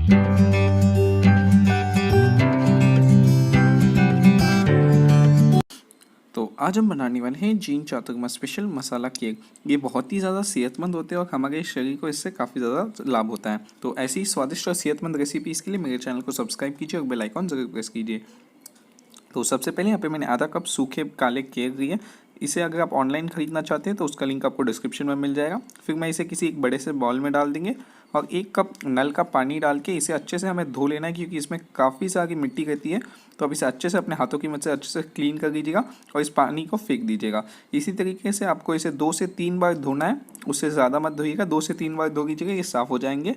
तो आज हम बनाने वाले हैं जीन चातुर्मा स्पेशल मसाला केक। ये बहुत ही ज़्यादा सेहतमंद होते हैं और हमारे शरीर को इससे काफ़ी ज़्यादा लाभ होता है। तो ऐसी ही स्वादिष्ट और सेहतमंद रेसिपीज़ के लिए मेरे चैनल को सब्सक्राइब कीजिए और बेल आइकॉन जरूर प्रेस कीजिए। तो सबसे पहले यहाँ पे मैंने आधा कप सूखे काले केक लिए। इसे अगर आप ऑनलाइन ख़रीदना चाहते हैं तो उसका लिंक आपको डिस्क्रिप्शन में मिल जाएगा। फिर मैं इसे किसी एक बड़े से बाउल में डाल देंगे और 1 कप नल का पानी डाल के इसे अच्छे से हमें धो लेना है, क्योंकि इसमें काफ़ी सारी मिट्टी रहती है। तो अब इसे अच्छे से अपने हाथों की मदद से अच्छे से क्लीन कर दीजिएगा और इस पानी को फेंक दीजिएगा। इसी तरीके से आपको इसे 2 से 3 बार धोना है, उससे ज़्यादा मत धोइएगा। 2 से 3 बार धो लीजिएगा, ये साफ़ हो जाएंगे।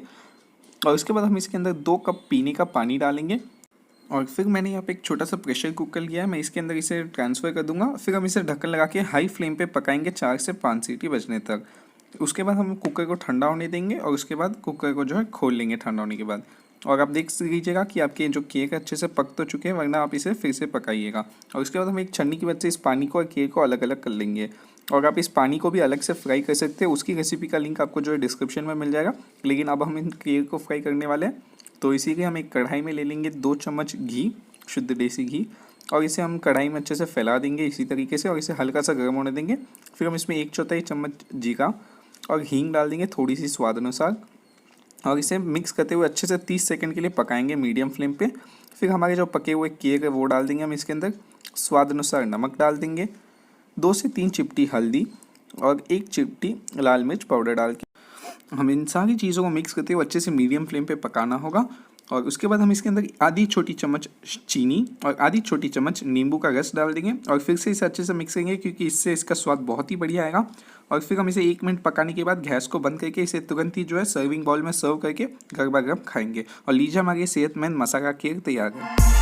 और उसके बाद हम इसके अंदर 2 कप पीने का पानी डालेंगे और फिर मैंने यहाँ पे एक छोटा सा प्रेशर कुकर लिया है, मैं इसके अंदर इसे ट्रांसफ़र कर दूंगा। फिर हम इसे ढक्कन लगा के हाई फ्लेम पे पकाएंगे 4 से 5 सीटी बजने तक। उसके बाद हम कुकर को ठंडा होने देंगे और उसके बाद कुकर को जो है खोल लेंगे ठंडा होने के बाद। और आप देख लीजिएगा कि आपके जो केक अच्छे से पक तो चुके हैं, वरना आप इसे फिर से पकाइएगा। और उसके बाद हम एक छन्नी की मदद से इस पानी को और केक को अलग अलग कर लेंगे। और आप इस पानी को भी अलग से फ्राई कर सकते हैं, उसकी रेसिपी का लिंक आपको जो है डिस्क्रिप्शन में मिल जाएगा। लेकिन अब हम इन केक को फ्राई करने वाले हैं, तो इसीलिए हम एक कढ़ाई में ले लेंगे 2 चम्मच घी, शुद्ध देसी घी, और इसे हम कढ़ाई में अच्छे से फैला देंगे इसी तरीके से और इसे हल्का सा गर्म होने देंगे। फिर हम इसमें 1/4 चम्मच जीरा और हींग डाल देंगे, थोड़ी सी स्वाद अनुसार, और इसे मिक्स करते हुए अच्छे से 30 सेकंड के लिए पकाएंगे मीडियम फ्लेम पे। फिर हमारे जो पके हुए केक है वो डाल देंगे हम इसके अंदर, स्वाद अनुसार नमक डाल देंगे, 2 से 3 चिमटी हल्दी और 1 चिमटी लाल मिर्च पाउडर डाल के हम इन सारी चीज़ों को मिक्स करते हुए अच्छे से मीडियम फ्लेम पे पकाना होगा। और उसके बाद हम इसके अंदर आधी छोटी चम्मच चीनी और आधी छोटी चम्मच नींबू का रस डाल देंगे और फिर से इसे अच्छे से मिक्स करेंगे, क्योंकि इससे इसका स्वाद बहुत ही बढ़िया आएगा। और फिर हम इसे 1 मिनट पकाने के बाद गैस को बंद करके इसे तुरंत ही जो है सर्विंग बाउल में सर्व करके गर्मा गर्म खाएंगे। और लीजिए हमारी सेहतमंद मसाला केक तैयार है।